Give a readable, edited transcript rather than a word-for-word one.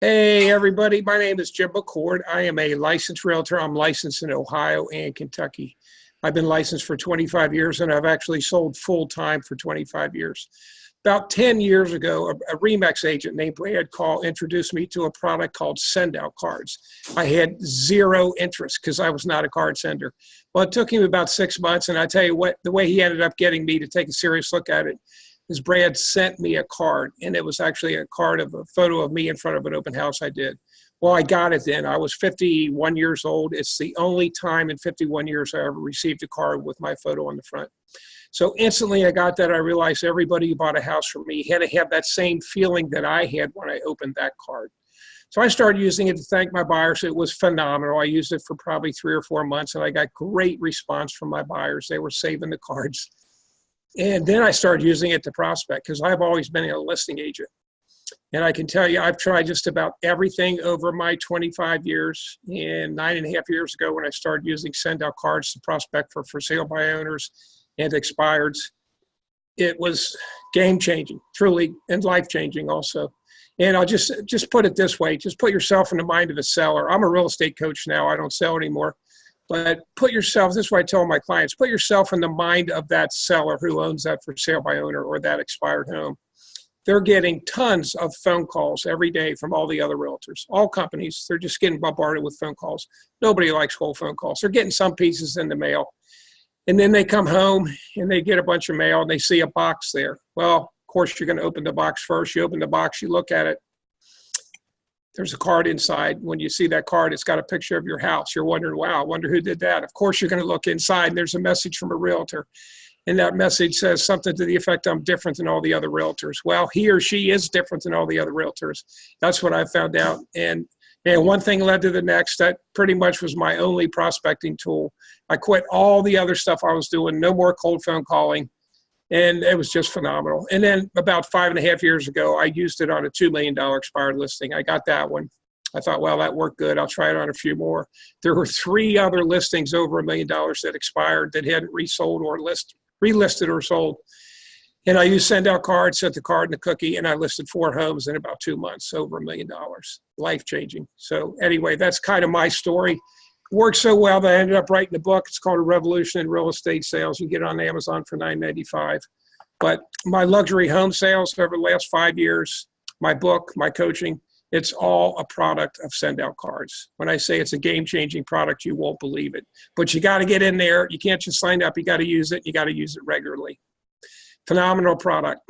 Hey everybody, my name is Jim McCord. I am a licensed realtor. I'm licensed in Ohio and Kentucky. I've been licensed for 25 years and I've actually sold full-time for 25 years. About 10 years ago, a Remax agent named Brad Call introduced me to a product called send out cards. I had zero interest because I was not a card sender. Well, it took him about 6 months, and I tell you what, the way he ended up getting me to take a serious look at it is Brad sent me a card, and it was actually a card of a photo of me in front of an open house I did. Well, I got it then. I was 51 years old. It's the only time in 51 years I ever received a card with my photo on the front. So instantly I got that. I realized everybody who bought a house from me had to have that same feeling that I had when I opened that card. So I started using it to thank my buyers. It was phenomenal. I used it for probably 3 or 4 months, and I got great response from my buyers. They were saving the cards. And then I started using it to prospect because I've always been a listing agent. And I can tell you, I've tried just about everything over my 25 years. And 9.5 years ago, when I started using send out cards to prospect for sale by owners and expireds, it was game changing, truly, and life changing also. And I'll just put it this way, just put yourself in the mind of a seller. I'm a real estate coach now. I don't sell anymore. But put yourself, this is what I tell my clients, put yourself in the mind of that seller who owns that for sale by owner or that expired home. They're getting tons of phone calls every day from all the other realtors, all companies. They're just getting bombarded with phone calls. Nobody likes whole phone calls. They're getting some pieces in the mail. And then they come home and they get a bunch of mail and they see a box there. Well, of course, you're going to open the box first. You open the box, you look at it. There's a card inside. When you see that card, it's got a picture of your house. You're wondering, wow, I wonder who did that. Of course, you're going to look inside, and there's a message from a realtor. And that message says something to the effect, I'm different than all the other realtors. Well, he or she is different than all the other realtors. That's what I found out. And one thing led to the next. That pretty much was my only prospecting tool. I quit all the other stuff I was doing, no more cold phone calling. And it was just phenomenal. And then about 5.5 years ago, I used it on a $2 million expired listing. I got that one. I thought, well, that worked good. I'll try it on a few more. There were 3 other listings over $1 million that expired that hadn't resold or relisted or sold. And I used send out cards, sent the card and the cookie, and I listed 4 homes in about 2 months, over $1 million. Life changing. So anyway, that's kind of my story. Worked so well that I ended up writing a book. It's called A Revolution in Real Estate Sales. You can get it on Amazon for $9.95. But my luxury home sales over the last 5 years, my book, my coaching, it's all a product of send out cards. When I say it's a game-changing product, you won't believe it. But you got to get in there. You can't just sign up. You got to use it. You got to use it regularly. Phenomenal product.